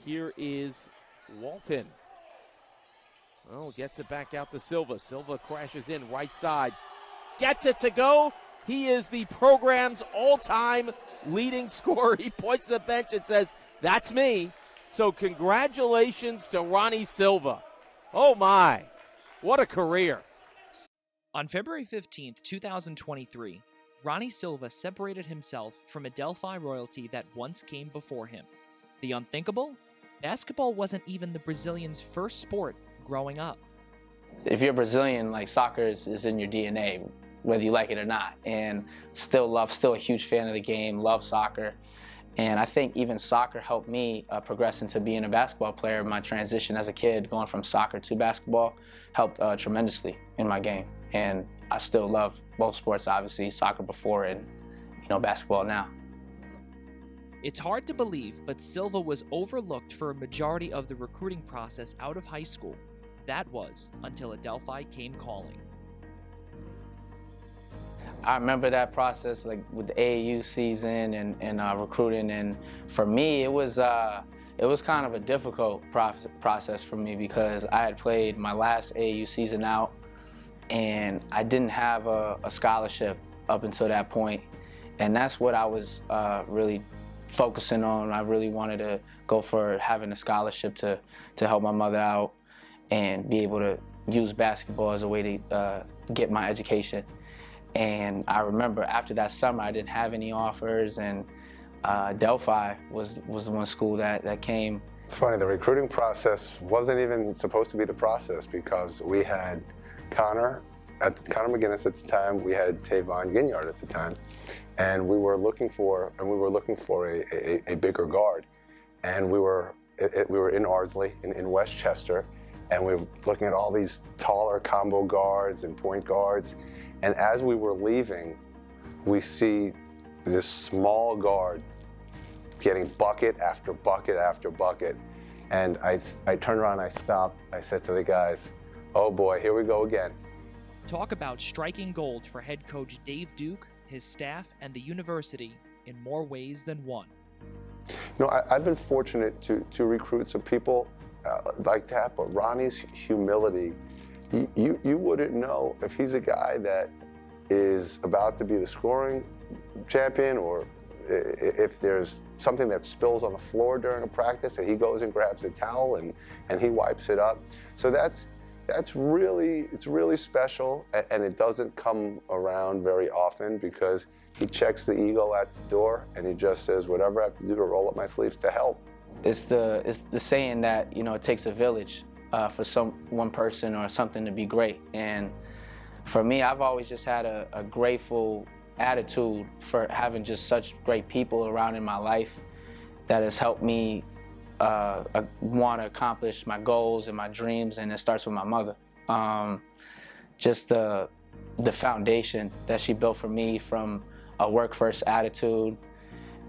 here is Walton. Well, gets it back out to Silva. Silva crashes in right side. Gets it to go. He is the program's all-time leading scorer. He points to the bench and says, "That's me." So congratulations to Ronnie Silva. Oh my, what a career. On February 15th, 2023, Ronnie Silva separated himself from Adelphi royalty that once came before him. The unthinkable? Basketball wasn't even the Brazilians' first sport growing up. If you're Brazilian, like, soccer is in your DNA, whether you like it or not. And still a huge fan of the game, love soccer. And I think even soccer helped me progress into being a basketball player. My transition as a kid, going from soccer to basketball, helped tremendously in my game. And I still love both sports, obviously, soccer before and, basketball now. It's hard to believe, but Silva was overlooked for a majority of the recruiting process out of high school. That was until Adelphi came calling. I remember that process, like with the AAU season and recruiting, and for me, it was kind of a difficult process for me because I had played my last AAU season out, and I didn't have a scholarship up until that point, and that's what I was really focusing on. I really wanted to go for having a scholarship to help my mother out and be able to use basketball as a way to get my education. And I remember after that summer, I didn't have any offers, and Adelphi was the one school that came. It's funny, the recruiting process wasn't even supposed to be the process because we had Connor McGinnis at the time, we had Tavon Ginyard at the time, and we were looking for a bigger guard, and we were in Ardsley in Westchester, and we were looking at all these taller combo guards and point guards. And as we were leaving, we see this small guard getting bucket after bucket after bucket. And I turned around, I stopped, I said to the guys, "Oh boy, here we go again." Talk about striking gold for head coach Dave Duke, his staff, and the university in more ways than one. I've been fortunate to recruit some people like that, but Ronnie's humility, you wouldn't know if he's a guy that is about to be the scoring champion, or if there's something that spills on the floor during a practice and he goes and grabs the towel and he wipes it up. So it's really special, and it doesn't come around very often because he checks the ego at the door and he just says, "Whatever I have to do to roll up my sleeves to help." It's the saying that, it takes a village for one person or something to be great. And for me, I've always just had a grateful attitude for having just such great people around in my life that has helped me want to accomplish my goals and my dreams, and it starts with my mother. Just the foundation that she built for me from a work-first attitude,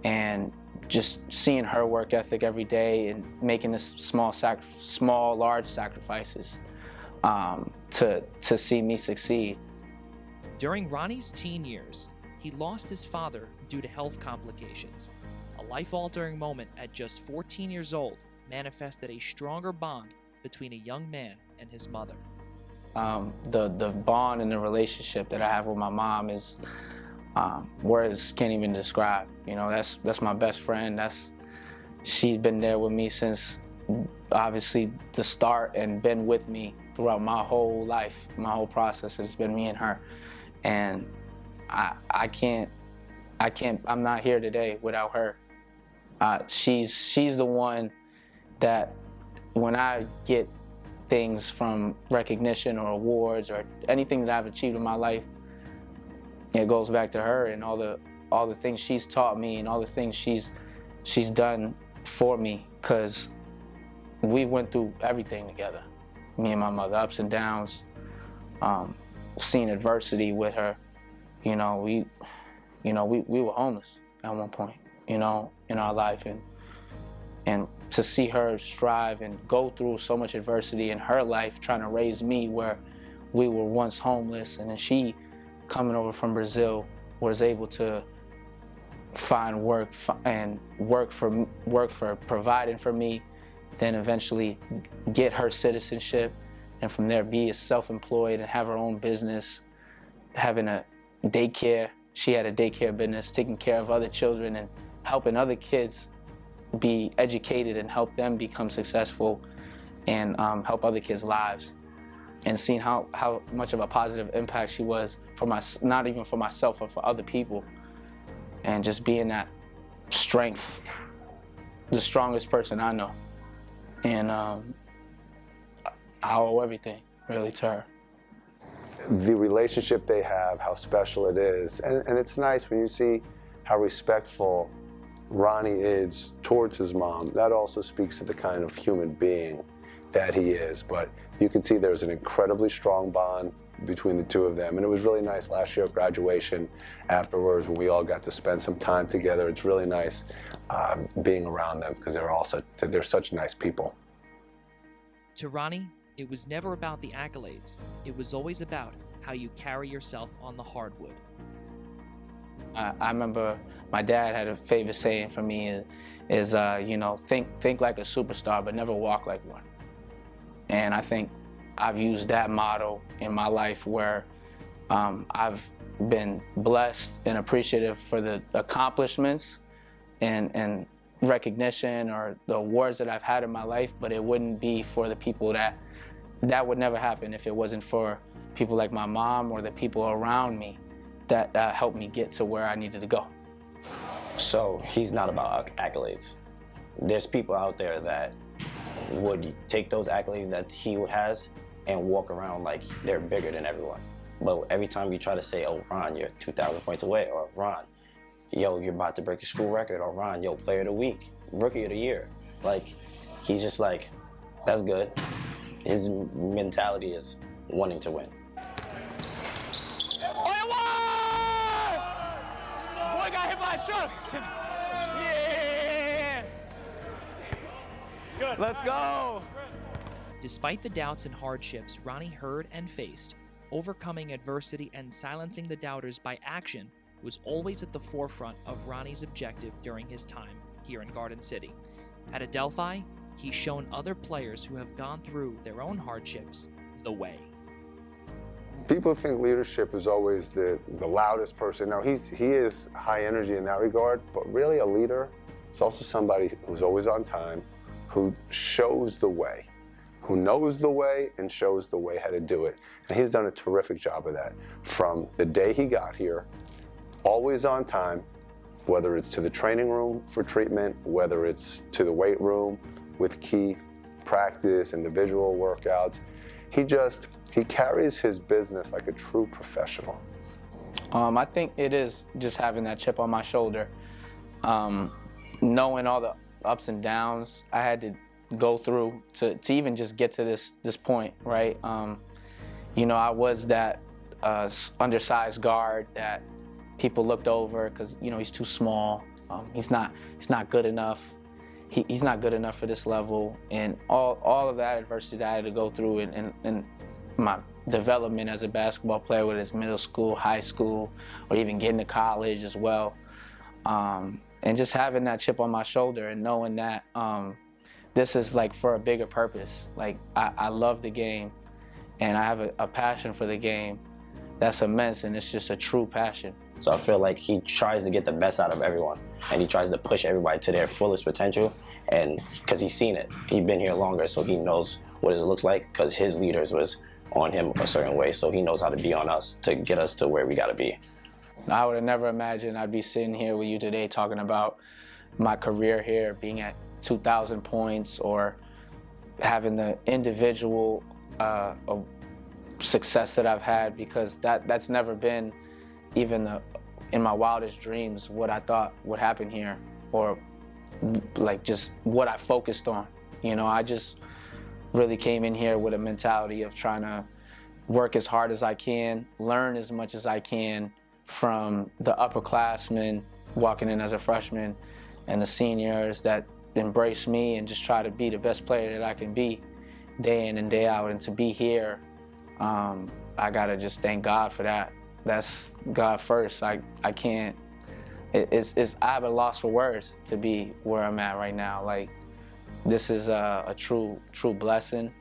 and just seeing her work ethic every day and making this small, large sacrifices to see me succeed. During Ronnie's teen years, he lost his father due to health complications. A life-altering moment at just 14 years old manifested a stronger bond between a young man and his mother. The bond and the relationship that I have with my mom is words can't even describe. That's my best friend. She's been there with me since obviously the start and been with me throughout my whole life. My whole process has been me and her, and I'm not here today without her. She's the one that when I get things from recognition or awards or anything that I've achieved in my life, it goes back to her and all the things she's taught me and all the things she's done for me, because we went through everything together, me and my mother, ups and downs, seeing adversity with her. We were homeless at one point, in our life, and to see her strive and go through so much adversity in her life trying to raise me where we were once homeless, and then she, coming over from Brazil, was able to find work and work for providing for me then eventually get her citizenship, and from there be self-employed and have her own business, having a daycare. She had a daycare business, taking care of other children and helping other kids be educated and help them become successful and help other kids' lives. And seeing how much of a positive impact she was for not even for myself, but for other people. And just being that strength, the strongest person I know. And I owe everything, really, to her. The relationship they have, how special it is. And it's nice when you see how respectful Ronnie is towards his mom. That also speaks to the kind of human being that he is. But you can see there's an incredibly strong bond between the two of them. And it was really nice last year at graduation afterwards when we all got to spend some time together. It's really nice being around them because they're such nice people. To Ronnie, it was never about the accolades. It was always about how you carry yourself on the hardwood. I remember my dad had a favorite saying for me is think like a superstar, but never walk like one. And I think I've used that motto in my life where I've been blessed and appreciative for the accomplishments and recognition or the awards that I've had in my life, but it wouldn't be for the people that would never happen if it wasn't for people like my mom or the people around me that helped me get to where I needed to go. So he's not about accolades. There's people out there that would take those accolades that he has and walk around like they're bigger than everyone. But every time you try to say, oh, Ron, you're 2,000 points away, or Ron, yo, you're about to break your school record, or Ron, yo, player of the week, rookie of the year. Like, he's just like, that's good. His mentality is wanting to win. Boy got hit by a shark. Yeah. Good. Let's go. Despite the doubts and hardships Ronnie heard and faced, overcoming adversity and silencing the doubters by action was always at the forefront of Ronnie's objective during his time here in Garden City. At Adelphi, he's shown other players who have gone through their own hardships the way. People think leadership is always the loudest person. Now, he is high energy in that regard, but really a leader is also somebody who's always on time, who shows the way, who knows the way and shows the way how to do it. And he's done a terrific job of that. From the day he got here, always on time, whether it's to the training room for treatment, whether it's to the weight room with Keith, practice, individual workouts. He carries his business like a true professional. I think it is just having that chip on my shoulder, knowing all the ups and downs I had to go through to even just get to this point, right? I was that undersized guard that people looked over because he's too small. He's not good enough. He's not good enough for this level, and all of that adversity that I had to go through in my development as a basketball player, whether it's middle school, high school, or even getting to college as well, and just having that chip on my shoulder and knowing that this is like for a bigger purpose. Like I love the game, and I have a passion for the game that's immense, and it's just a true passion. So I feel like he tries to get the best out of everyone, and he tries to push everybody to their fullest potential, and because he's seen it. He's been here longer, so he knows what it looks like, because his leaders was on him a certain way, so he knows how to be on us to get us to where we got to be. I would have never imagined I'd be sitting here with you today talking about my career here, being at 2,000 points, or having the individual success that I've had, because that's never been even in my wildest dreams what I thought would happen here, or like just what I focused on. I just really came in here with a mentality of trying to work as hard as I can, learn as much as I can from the upperclassmen walking in as a freshman and the seniors that embrace me, and just try to be the best player that I can be day in and day out. And to be here, I gotta just thank God for that. That's God first. I can't, I have a loss for words to be where I'm at right now. Like, this is a true blessing,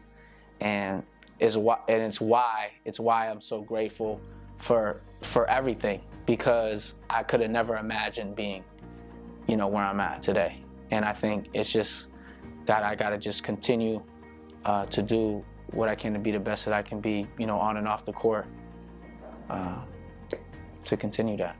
and it's why I'm so grateful for everything, because I could have never imagined being, where I'm at today. And I think it's just that I got to just continue to do what I can to be the best that I can be, on and off the court, to continue that.